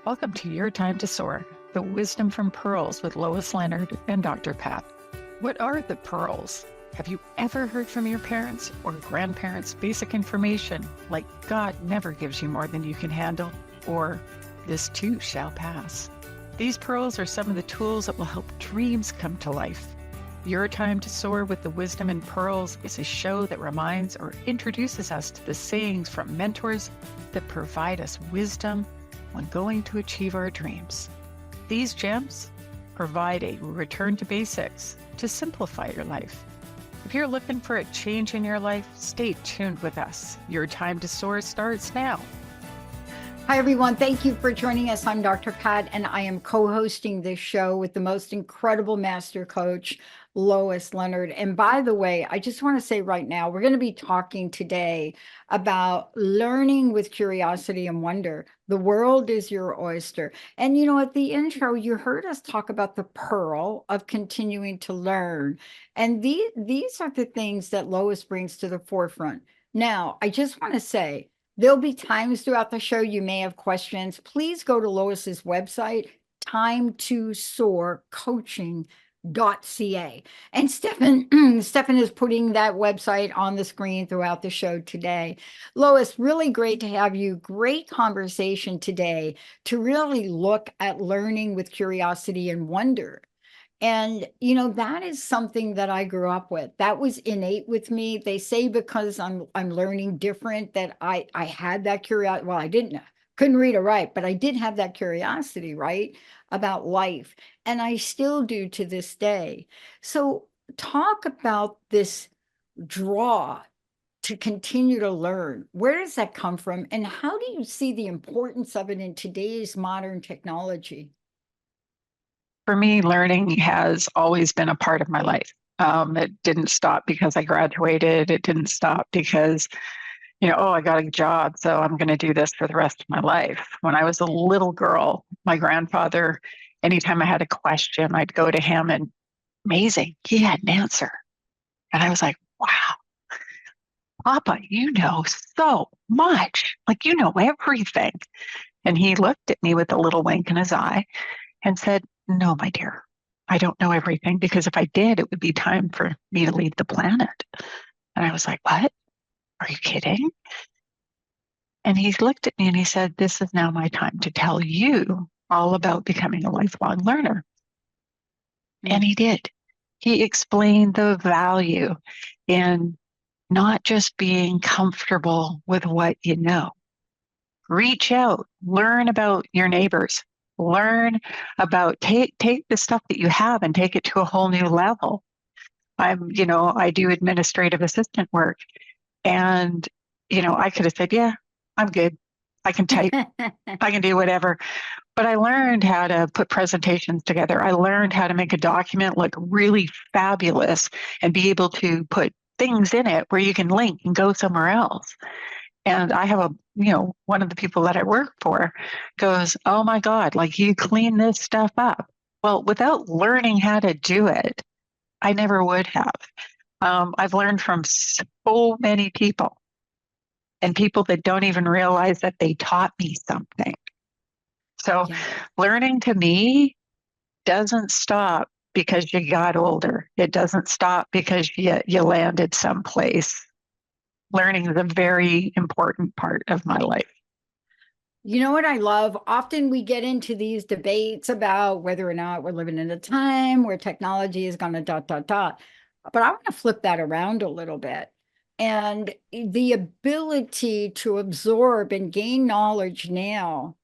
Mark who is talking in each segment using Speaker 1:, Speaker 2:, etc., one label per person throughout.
Speaker 1: Welcome to Your Time to Soar, the Wisdom from Pearls with Lois Leonard and Dr. Pat. What are the pearls? Have you ever heard from your parents or grandparents basic information like God never gives you more than you can handle, or this too shall pass? These pearls are some of the tools that will help dreams come to life. Your Time to Soar with the Wisdom and Pearls is a show that reminds or introduces us to the sayings from mentors that provide us wisdom when going to achieve our dreams. These gems provide a return to basics to simplify your life. If you're looking for a change in your life, stay tuned with us. Your Time to Soar starts now.
Speaker 2: Hi, everyone. Thank you for joining us. I'm Dr. Pat, and I am co-hosting this show with the most incredible master coach, Lois Leonard. And by the way, I just want to say right now, we're going to be talking today about learning with curiosity and wonder. The world is your oyster. And, at the intro, you heard us talk about the pearl of continuing to learn. And these are the things that Lois brings to the forefront. Now, I just want to say, there'll be times throughout the show you may have questions. Please go to Lois's website, timetosoarcoaching.ca. And Stefan is putting that website on the screen throughout the show today. Lois, really great to have you. Great conversation today to really look at learning with curiosity and wonder. And, that is something that I grew up with. That was innate with me. They say because I'm learning different that I had that curiosity. Well, I couldn't read or write, but I did have that curiosity, right, about life. And I still do to this day. So talk about this draw to continue to learn. Where does that come from? And how do you see the importance of it in today's modern technology?
Speaker 1: For me, learning has always been a part of my life. It didn't stop because I graduated. It didn't stop because, I got a job, so I'm going to do this for the rest of my life. When I was a little girl, my grandfather, anytime I had a question, I'd go to him and amazing, he had an answer. And I was like, wow, Papa, you know so much. Like, you know everything. And he looked at me with a little wink in his eye and said, no, my dear, I don't know everything, because if I did, it would be time for me to leave the planet. And I was like, what? Are you kidding? And he looked at me and he said, this is now my time to tell you all about becoming a lifelong learner. And he did. He explained the value in not just being comfortable with what you know. Reach out, learn about your neighbors, learn about, take the stuff that you have and take it to a whole new level. I do administrative assistant work, and, I could have said, yeah, I'm good. I can type, I can do whatever. But I learned how to put presentations together. I learned how to make a document look really fabulous and be able to put things in it where you can link and go somewhere else. And I have one of the people that I work for goes, oh my God, like, you clean this stuff up. Well, without learning how to do it, I never would have. I've learned from so many people, and people that don't even realize that they taught me something. So learning to me doesn't stop because you got older. It doesn't stop because you landed someplace. Learning is a very important part of my life.
Speaker 2: You know what I love? Often we get into these debates about whether or not we're living in a time where technology is going to ... But I want to flip that around a little bit. And the ability to absorb and gain knowledge now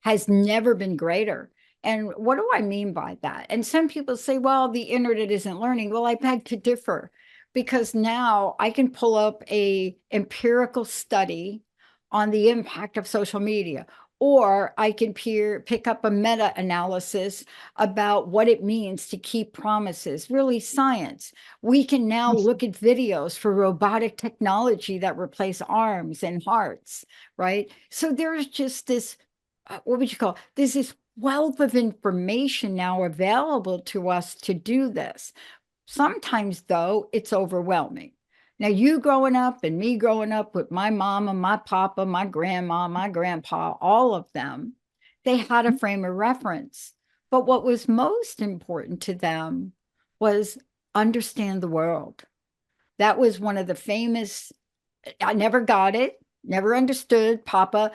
Speaker 2: has never been greater. And what do I mean by that? And some people say, well, the internet isn't learning. Well, I beg to differ, because now I can pull up a empirical study on the impact of social media, or I can pick up a meta-analysis about what it means to keep promises, really science. We can now look at videos for robotic technology that replace arms and hearts, right? So there's just this, what would you call it? There's this wealth of information now available to us to do this. Sometimes, though, it's overwhelming. Now, you growing up and me growing up with my mama, my papa, my grandma, my grandpa, all of them, They had a frame of reference. But what was most important to them was understand the world. That was one of the famous, I never got it, never understood, Papa.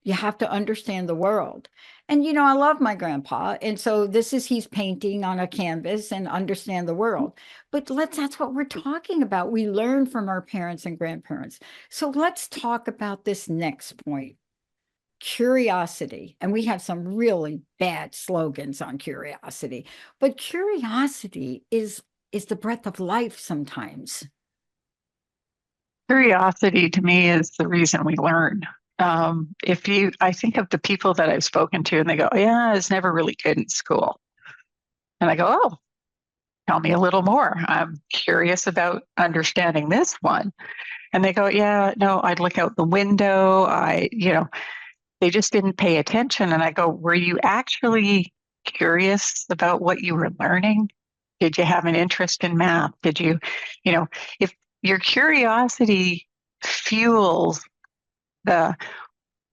Speaker 2: You have to understand the world. And, I love my grandpa. And so he's painting on a canvas and understand the world. But that's what we're talking about. We learn from our parents and grandparents. So let's talk about this next point, curiosity. And we have some really bad slogans on curiosity, but curiosity is the breath of life sometimes.
Speaker 1: Curiosity to me is the reason we learn. I think of the people that I've spoken to and they go, yeah, I was never really good in school. And I go, oh, tell me a little more. I'm curious about understanding this one. And they go, yeah, no, I'd look out the window. They just didn't pay attention. And I go, were you actually curious about what you were learning? Did you have an interest in math? If your curiosity fuels the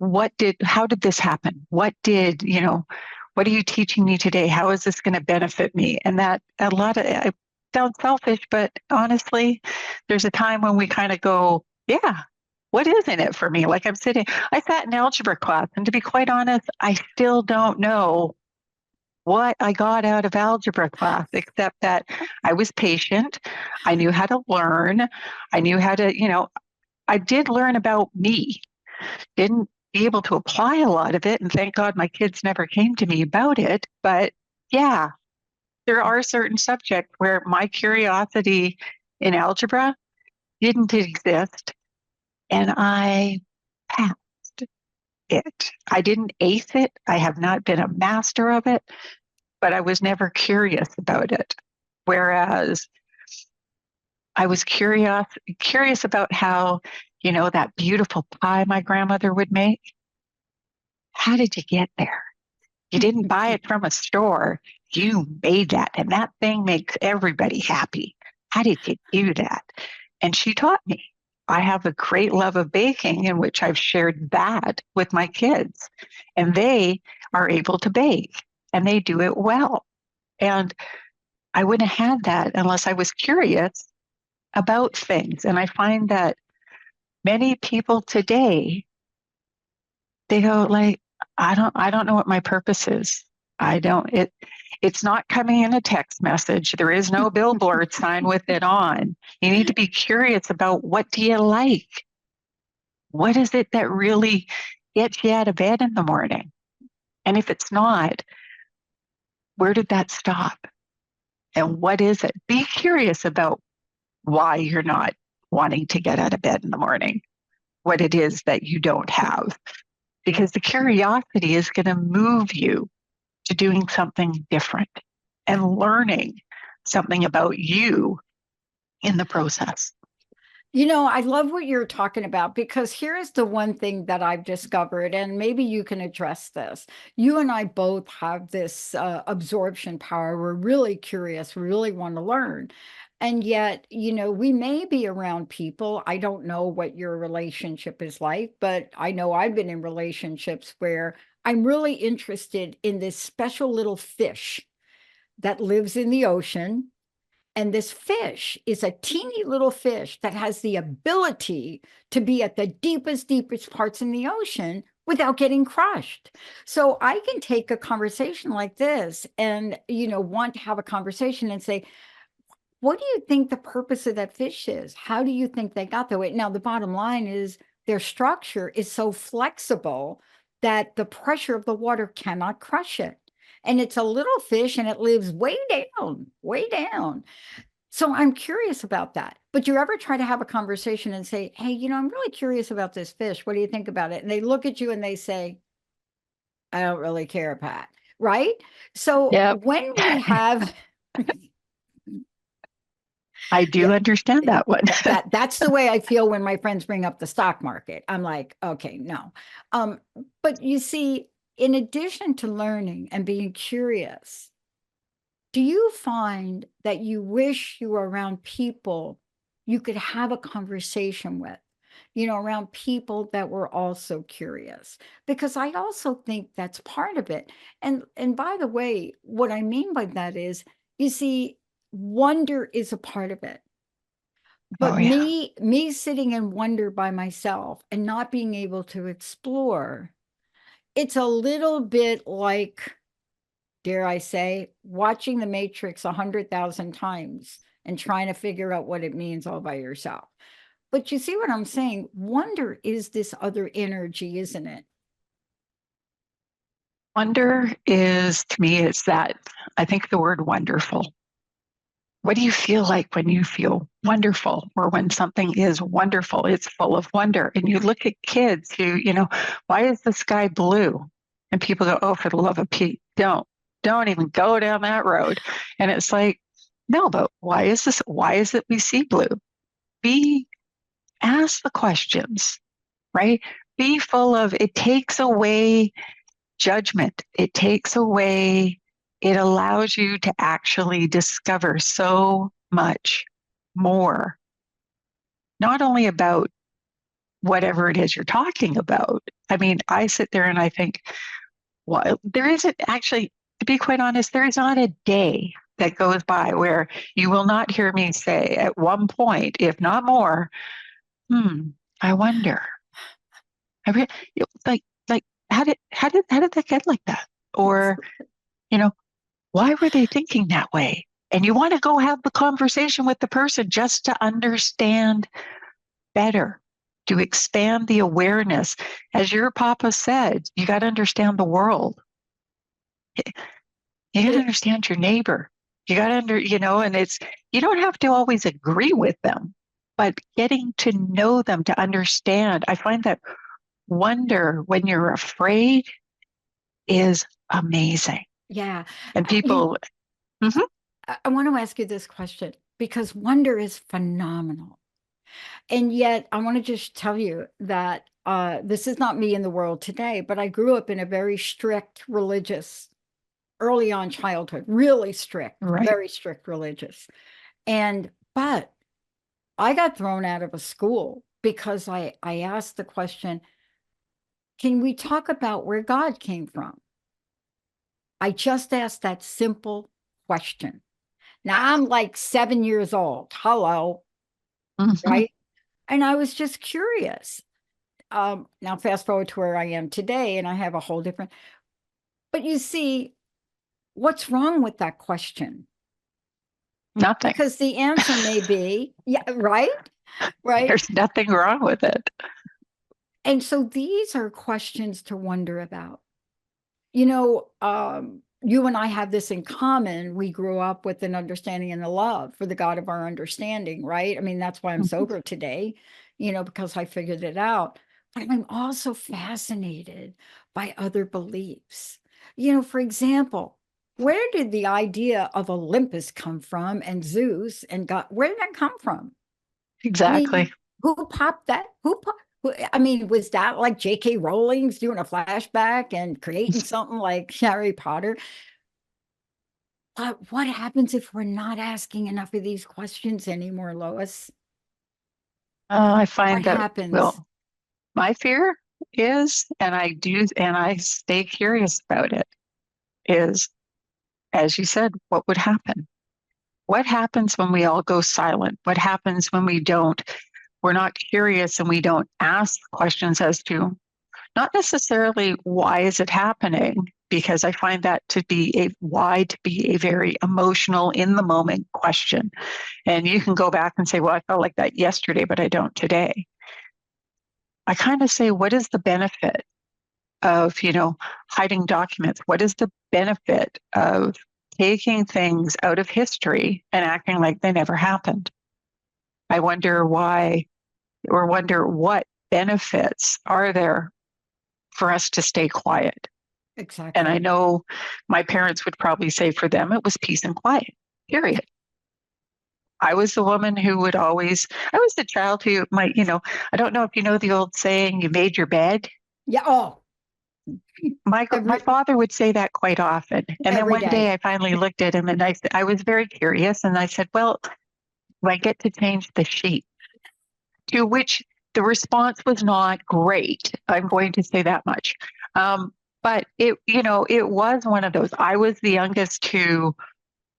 Speaker 1: how did this happen? What are you teaching me today? How is this going to benefit me? And that it sounds selfish, but honestly, there's a time when we kind of go, yeah, what is in it for me? Like I sat in algebra class, and to be quite honest, I still don't know what I got out of algebra class, except that I was patient. I knew how to learn. I knew how to, I did learn about me, didn't be able to apply a lot of it. And thank God my kids never came to me about it. But yeah, there are certain subjects where my curiosity in algebra didn't exist. And I passed it. I didn't ace it. I have not been a master of it, but I was never curious about it. Whereas I was curious about how, that beautiful pie my grandmother would make. How did you get there? You didn't buy it from a store. You made that, and that thing makes everybody happy. How did you do that? And she taught me. I have a great love of baking in which I've shared that with my kids, and they are able to bake and they do it well. And I wouldn't have had that unless I was curious about things. And I find that many people today, they go like, I don't know what my purpose is. It's not coming in a text message. There is no billboard sign with it on. You need to be curious about, what do you like? What is it that really gets you out of bed in the morning? And if it's not, where did that stop? And what is it? Be curious about why you're not wanting to get out of bed in the morning, what it is that you don't have, because the curiosity is going to move you to doing something different and learning something about you in the process.
Speaker 2: I love what you're talking about, because here's the one thing that I've discovered, and maybe you can address this. You and I both have this absorption power. We're really curious. We really want to learn. And yet, we may be around people. I don't know what your relationship is like, but I know I've been in relationships where I'm really interested in this special little fish that lives in the ocean. And this fish is a teeny little fish that has the ability to be at the deepest parts in the ocean without getting crushed. So I can take a conversation like this and, want to have a conversation and say, what do you think the purpose of that fish is? How do you think they got that way? Now, the bottom line is their structure is so flexible that the pressure of the water cannot crush it. And it's a little fish and it lives way down, way down. So I'm curious about that. But you ever try to have a conversation and say, hey, I'm really curious about this fish. What do you think about it? And they look at you and they say, I don't really care, Pat. Right? So
Speaker 1: Yep.
Speaker 2: when we have
Speaker 1: I do
Speaker 2: yeah,
Speaker 1: understand that one.
Speaker 2: that's the way I feel when my friends bring up the stock market. I'm like, okay, no. But you see, in addition to learning and being curious, do you find that you wish you were around people you could have a conversation with? around people that were also curious, because I also think that's part of it. And by the way, what I mean by that is, you see, wonder is a part of it.
Speaker 1: Oh
Speaker 2: But
Speaker 1: yeah.
Speaker 2: me sitting in wonder by myself and not being able to explore, it's a little bit like, dare I say, watching The Matrix 100,000 times and trying to figure out what it means all by yourself. But you see what I'm saying? Wonder is this other energy, isn't it?
Speaker 1: Wonder is, to me, it's that, I think the word wonderful. What do you feel like when you feel wonderful or when something is wonderful? It's full of wonder. And you look at kids who, why is the sky blue? And people go, oh, for the love of Pete, don't even go down that road. And it's like, no, but why is this? Why is it we see blue? Be Ask the questions, right? Be full of, it takes away judgment. It allows you to actually discover so much more, not only about whatever it is you're talking about. I mean, I sit there and I think, well, there isn't actually, to be quite honest, there is not a day that goes by where you will not hear me say at one point, if not more, I wonder. I re- like how did that get like that? Or, you know, why were they thinking that way? And you want to go have the conversation with the person just to understand better, to expand the awareness. As your papa said, you got to understand the world. You got to
Speaker 2: It,
Speaker 1: understand your neighbor. You got to and you don't have to always agree with them, but getting to know them, to understand. I find that wonder when you're afraid is amazing.
Speaker 2: yeah.
Speaker 1: And
Speaker 2: You,
Speaker 1: people, Mhm.
Speaker 2: I want to ask you this question because wonder is phenomenal. And yet, I want to just tell you that this is not me in the world today, but I grew up in a very strict religious, early on childhood, really strict,
Speaker 1: Right.
Speaker 2: very strict religious. But I got thrown out of a school because I asked the question, can we talk about where God came from? I just asked that simple question. Now I'm like 7 years old. Hello,
Speaker 1: Mhm.
Speaker 2: right? And I was just curious. Now fast forward to where I am today, and I have a whole different. But you see, what's wrong with that question?
Speaker 1: Nothing.
Speaker 2: Because the answer may be, yeah, right, right.
Speaker 1: There's nothing wrong with it.
Speaker 2: And so these are questions to wonder about. You and I have this in common. We grew up with an understanding and a love for the God of our understanding, right? I mean, that's why I'm
Speaker 1: Mhm.
Speaker 2: sober today, because I figured it out. But I'm also fascinated by other beliefs. For example, where did the idea of Olympus come from and Zeus and God? Where did that come from? I mean,
Speaker 1: Exactly.
Speaker 2: who popped that? I mean, was that like J.K. Rowling's doing a flashback and creating something like Harry Potter? But what happens if we're not asking enough of these questions anymore, Lois?
Speaker 1: I
Speaker 2: What
Speaker 1: find that,
Speaker 2: happens?
Speaker 1: well, my fear is, and I stay curious about it, is, as you said, what would happen? What happens when we all go silent? What happens when we're not curious and we don't ask questions as to not necessarily why is it happening, because I find that to be a very emotional in the moment question. And you can go back and say, well, I felt like that yesterday, but I don't today. I kind of say, what is the benefit of, hiding documents? What is the benefit of taking things out of history and acting like they never happened? I wonder why, or wonder what benefits are there for us to stay quiet. And I
Speaker 2: Exactly.
Speaker 1: know my parents would probably say for them it was peace and quiet, period. I was the woman who I was the child who might, I don't know if you know the old saying, you made your bed.
Speaker 2: Yeah. Oh,
Speaker 1: My
Speaker 2: every
Speaker 1: father would say that quite often. And then
Speaker 2: every
Speaker 1: one day
Speaker 2: day.
Speaker 1: I finally looked at him and I was very curious and I said, well, do I get to change the sheet? To which the response was not great. I'm going to say that much. But it was one of those. I was the youngest who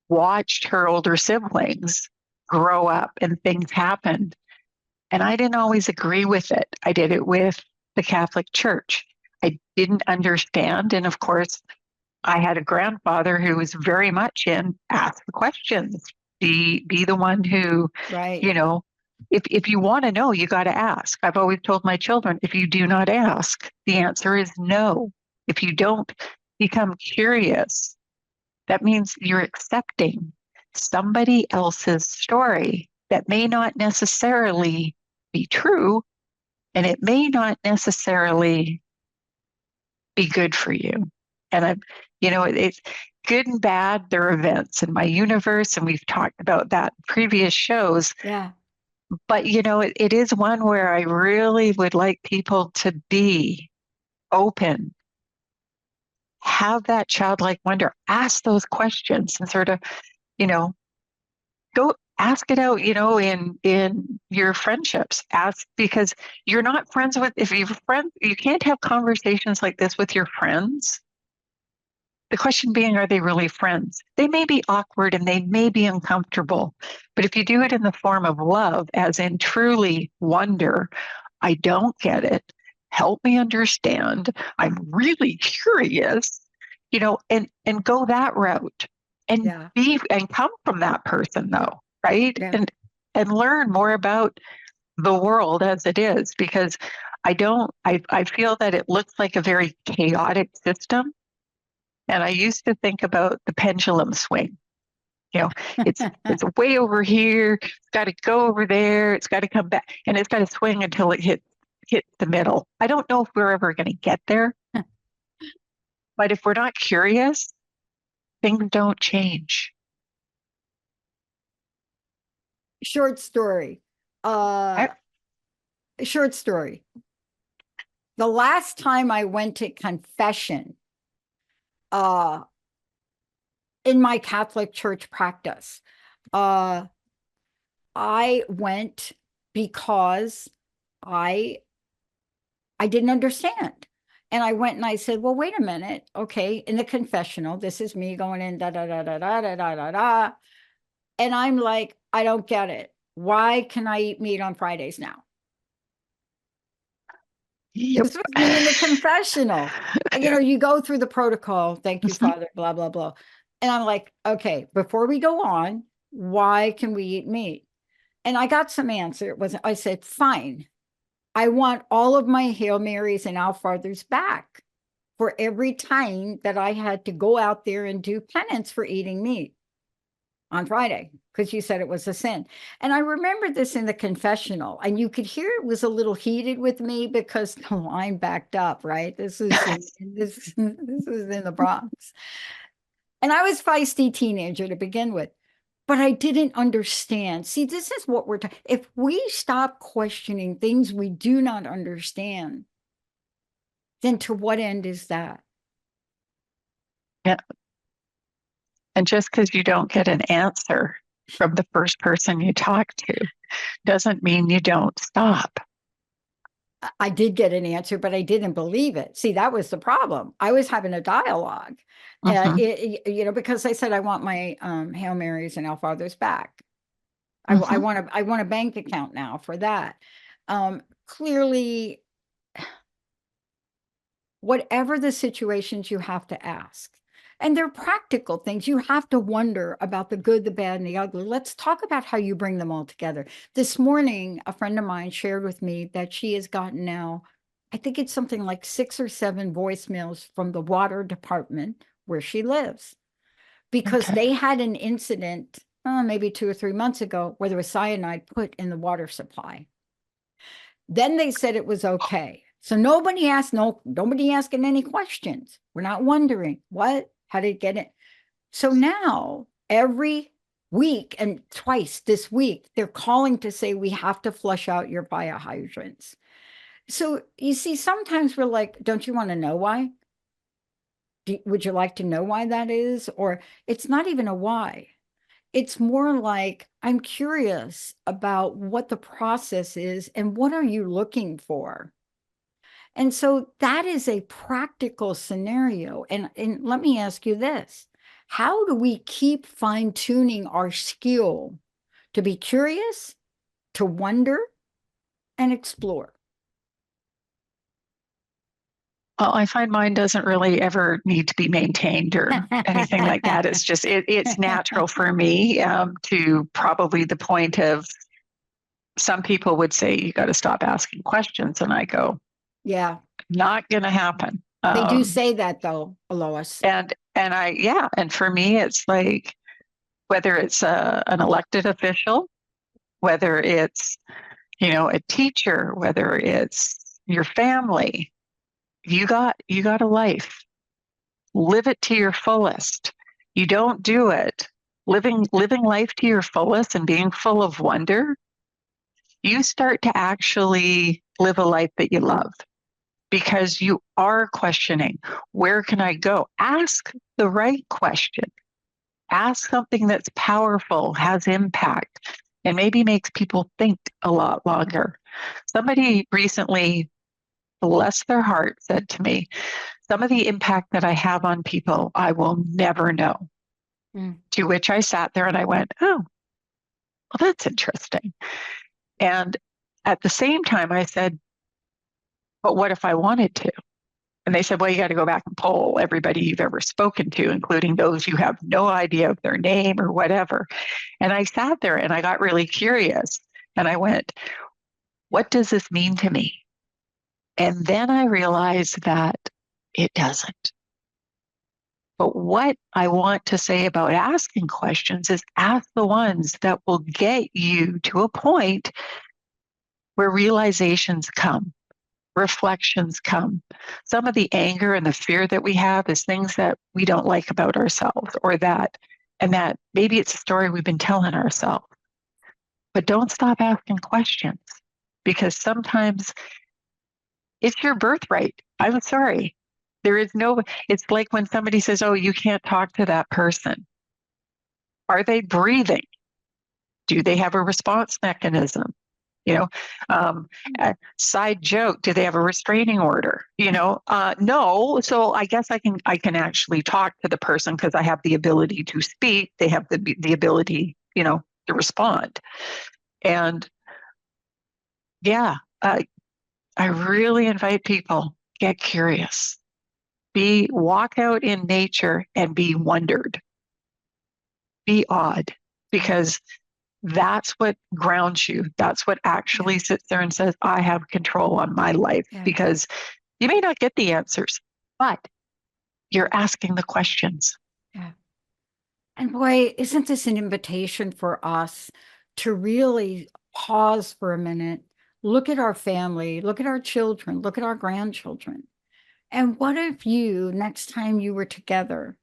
Speaker 1: watched her older siblings grow up and things happened. And I didn't always agree with it. I did it with the Catholic Church. I didn't understand. And of course, I had a grandfather who was very much in ask the questions, be the one who,
Speaker 2: Right.
Speaker 1: you know, if you want to know, you got to ask. I've always told my children, if you do not ask, the answer is no. If you don't become curious, that means you're accepting somebody else's story that may not necessarily be true, and it may not necessarily be good for you. And it's good and bad. There are events in my universe, and we've talked about that in previous shows.
Speaker 2: Yeah.
Speaker 1: But it is one where I really would like people to be open, have that childlike wonder, ask those questions, and sort of, you know, go ask it out, in your friendships. Ask, because you're not friends with, if you're friends, you can't have conversations like this with your friends. The question being, are they really friends? They may be awkward and they may be uncomfortable, but if you do it in the form of love, as in truly wonder, I don't get it. Help me understand. I'm really curious, and go that route and
Speaker 2: Yeah.
Speaker 1: come from that person though, right?
Speaker 2: Yeah.
Speaker 1: And learn more about the world as it is, because I feel that it looks like a very chaotic system. And I used to think about the pendulum swing. It's way over here. It's got to go over there. It's got to come back, and it's got to swing until it hits the middle. I don't know if we're ever going to get there, but if we're not curious, things don't change.
Speaker 2: Short story.
Speaker 1: I,
Speaker 2: Short story. The last time I went to confession, uh, in my Catholic church practice, uh, I went because I I didn't understand. And I went and I said, well, wait a minute. Okay. In the confessional, this is me going in, da, da, da, da, da, da, da, da, da. And I'm like, I don't get it. Why can I eat meat on Fridays now?
Speaker 1: yep.
Speaker 2: This was me in the confessional. You go through the protocol. Thank you,
Speaker 1: Mhm.
Speaker 2: Father, blah, blah, blah. And I'm like, okay, before we go on, why can we eat meat? And I got some answer. I said, fine. I want all of my Hail Marys and Our Fathers back for every time that I had to go out there and do penance for eating meat on Friday, because you said it was a sin. And I remember this in the confessional, and you could hear it was a little heated with me because the line backed up, right? This is this is in the Bronx. And I was feisty teenager to begin with, but I didn't understand. See, this is what we're talking. If we stop questioning things we do not understand, then to what end is that?
Speaker 1: Yeah. And just because you don't get an answer from the first person you talk to doesn't mean you don't stop.
Speaker 2: I did get an answer, but I didn't believe it. See, that was the problem. I was having a dialogue,
Speaker 1: Hmm.
Speaker 2: because I said I want my Hail Marys and Our Fathers back. I
Speaker 1: Hmm.
Speaker 2: want a bank account now for that. Clearly, whatever the situations, you have to ask. And they're practical things. You have to wonder about the good, the bad, and the ugly. Let's talk about how you bring them all together. This morning, a friend of mine shared with me that she has gotten now, I think it's something like 6 or 7 voicemails from the water department where she lives, because
Speaker 1: Okay.
Speaker 2: they had an incident maybe 2 or 3 months ago where there was cyanide put in the water supply. Then they said it was okay. So nobody asking any questions. We're not wondering what, how did it get it? So now every week and twice this week, they're calling to say we have to flush out your fire hydrants. So you see, sometimes we're like, don't you want to know why? Would you like to know why that is? Or it's not even a why. It's more like I'm curious about what the process is and what are you looking for? And so that is a practical scenario. And let me ask you this. How do we keep fine tuning our skill to be curious, to wonder, and explore?
Speaker 1: Well, I find mine doesn't really ever need to be maintained or anything like that. It's just it's natural for me, to probably the point of some people would say you got to stop asking questions, and I go,
Speaker 2: Yeah,
Speaker 1: not going to happen.
Speaker 2: they do say that though, Lois.
Speaker 1: And I yeah, and for me, it's like whether it's an elected official, whether it's a teacher, whether it's your family, you got a life. Live it to your fullest. You don't do it living life to your fullest and being full of wonder. You start to actually live a life that you love because you are questioning, where can I go? Ask the right question. Ask something that's powerful, has impact, and maybe makes people think a lot longer. Somebody recently, bless their heart, said to me, some of the impact that I have on people, I will never know.
Speaker 2: Mm.
Speaker 1: To which I sat there and I went, oh, well, that's interesting. And at the same time, I said, but what if I wanted to? And they said, well, you got to go back and poll everybody you've ever spoken to, including those you have no idea of their name or whatever. And I sat there and I got really curious. And I went, what does this mean to me? And then I realized that it doesn't. But what I want to say about asking questions is ask the ones that will get you to a point where realizations come, reflections come. Some of the anger and the fear that we have is things that we don't like about ourselves and that maybe it's a story we've been telling ourselves. But don't stop asking questions because sometimes it's your birthright. I'm sorry. It's like when somebody says, oh, you can't talk to that person. Are they breathing? Do they have a response mechanism? You know, side joke, do they have a restraining order? No. So I guess I can actually talk to the person because I have the ability to speak. They have the ability, to respond. And yeah, I really invite people, get curious. Walk out in nature and be wondered. Be odd, because that's what grounds you. That's what actually sits there and says, I have control on my life.
Speaker 2: Yeah.
Speaker 1: Because you may not get the answers, but you're asking the questions.
Speaker 2: Yeah. And boy, isn't this an invitation for us to really pause for a minute, look at our family, look at our children, look at our grandchildren. And what if next time you were together,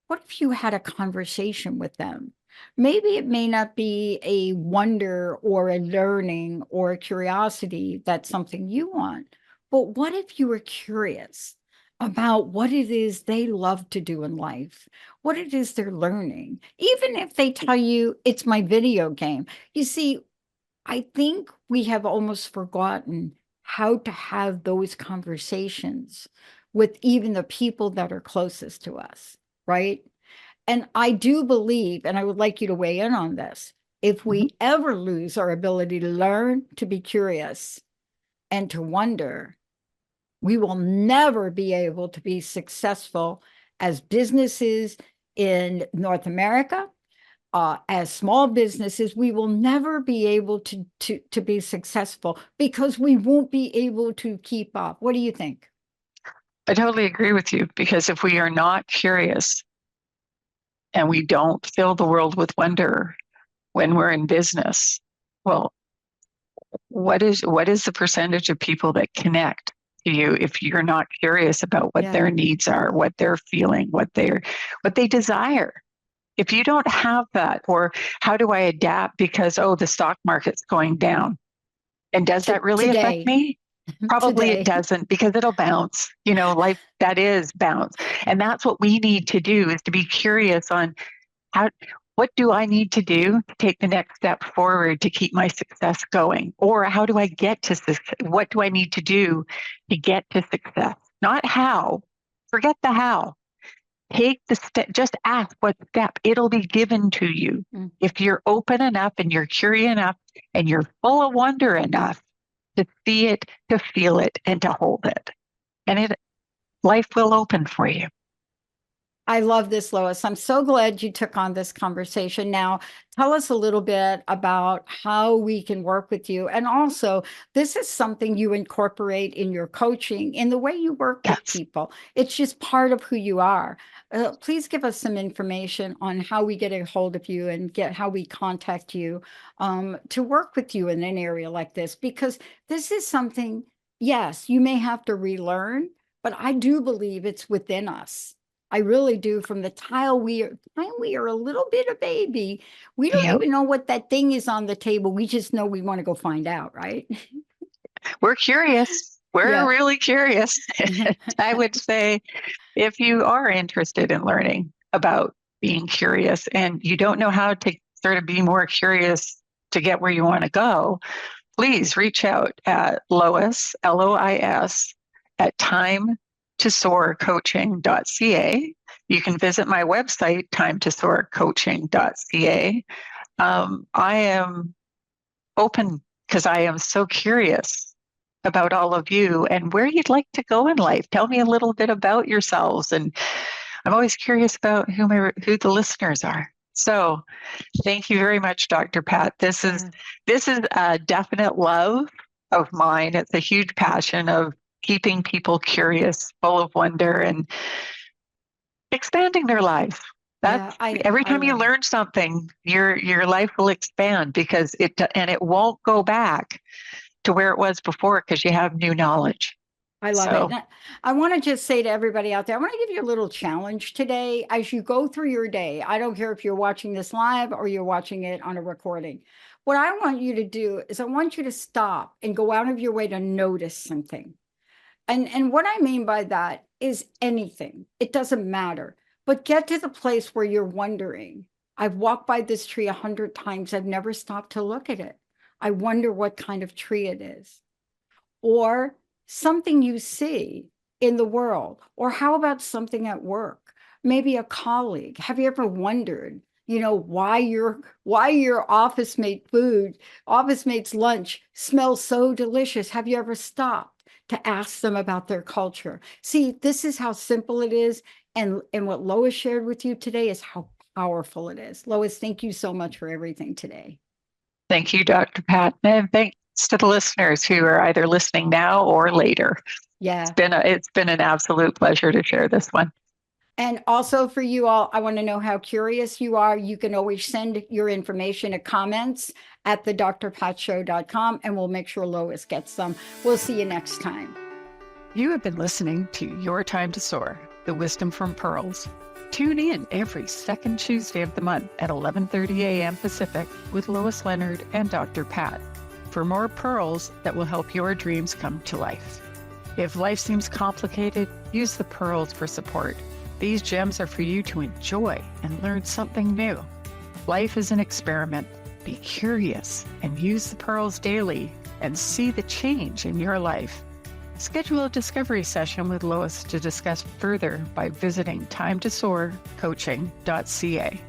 Speaker 2: what if you had a conversation with them? Maybe it may not be a wonder or a learning or a curiosity that's something you want, but what if you were curious about what it is they love to do in life, what it is they're learning, even if they tell you it's my video game? You see, I think we have almost forgotten how to have those conversations with even the people that are closest to us, right? And I do believe, and I would like you to weigh in on this, if we ever lose our ability to learn, to be curious, and to wonder, we will never be able to be successful as businesses in North America, as small businesses. We will never be able to be successful because we won't be able to keep up. What do you think?
Speaker 1: I totally agree with you, because if we are not curious and we don't fill the world with wonder when we're in business, well, what is the percentage of people that connect to you if you're not curious about what their needs are, what they're feeling, what they desire? If you don't have that, or how do I adapt because, the stock market's going down, and does that really affect me? Probably it doesn't, because it'll bounce. Life, that is bounce. And that's what we need to do, is to be curious on What do I need to do to take the next step forward to keep my success going? Or how do I get to success? What do I need to do to get to success? Not how. Forget the how. Take the step, just ask what step. It'll be given to you. If you're open enough and you're curious enough and you're full of wonder enough to see it, to feel it, and to hold it. And life will open for you.
Speaker 2: I love this, Lois. I'm so glad you took on this conversation. Now, tell us a little bit about how we can work with you. And also, this is something you incorporate in your coaching, in the way you work with people. It's just part of who you are. Please give us some information on how we get a hold of you and how we contact you to work with you in an area like this, because this is something, yes, you may have to relearn, but I do believe it's within us. I really do. From the time we are a little bit a baby, we don't even know what that thing is on the table. We just know we want to go find out, right?
Speaker 1: We're curious. We're really curious. I would say if you are interested in learning about being curious and you don't know how to sort of be more curious to get where you want to go, please reach out at Lois, Lois, at timetosoarcoaching.ca. You can visit my website, timetosoarcoaching.ca. I am open because I am so curious about all of you and where you'd like to go in life. Tell me a little bit about yourselves. And I'm always curious about who the listeners are. So thank you very much, Dr. Pat. This is a definite love of mine. It's a huge passion of keeping people curious, full of wonder, and expanding their life. Every time you learn something, your life will expand because it won't go back to where it was before because you have new knowledge.
Speaker 2: I love it. I want to just say to everybody out there, I want to give you a little challenge today as you go through your day. I don't care if you're watching this live or you're watching it on a recording. What I want you to do is I want you to stop and go out of your way to notice something. And what I mean by that is anything. It doesn't matter. But get to the place where you're wondering, I've walked by this tree 100 times. I've never stopped to look at it. I wonder what kind of tree it is. Or something you see in the world. Or how about something at work? Maybe a colleague. Have you ever wondered, why your office mate's lunch smells so delicious? Have you ever stopped to ask them about their culture? See, this is how simple it is. And what Lois shared with you today is how powerful it is. Lois, thank you so much for everything today.
Speaker 1: Thank you, Dr. Pat. And thanks to the listeners who are either listening now or later.
Speaker 2: Yeah.
Speaker 1: It's been an absolute pleasure to share this one.
Speaker 2: And also for you all, I want to know how curious you are. You can always send your information to comments at thedrpatshow.com and we'll make sure Lois gets some. We'll see you next time.
Speaker 1: You have been listening to Your Time to Soar, the Wisdom from Pearls. Tune in every second Tuesday of the month at 11:30 a.m. Pacific with Lois Leonard and Dr. Pat for more pearls that will help your dreams come to life. If life seems complicated, use the pearls for support. These gems are for you to enjoy and learn something new. Life is an experiment. Be curious and use the pearls daily and see the change in your life. Schedule a discovery session with Lois to discuss further by visiting timetosoarcoaching.ca.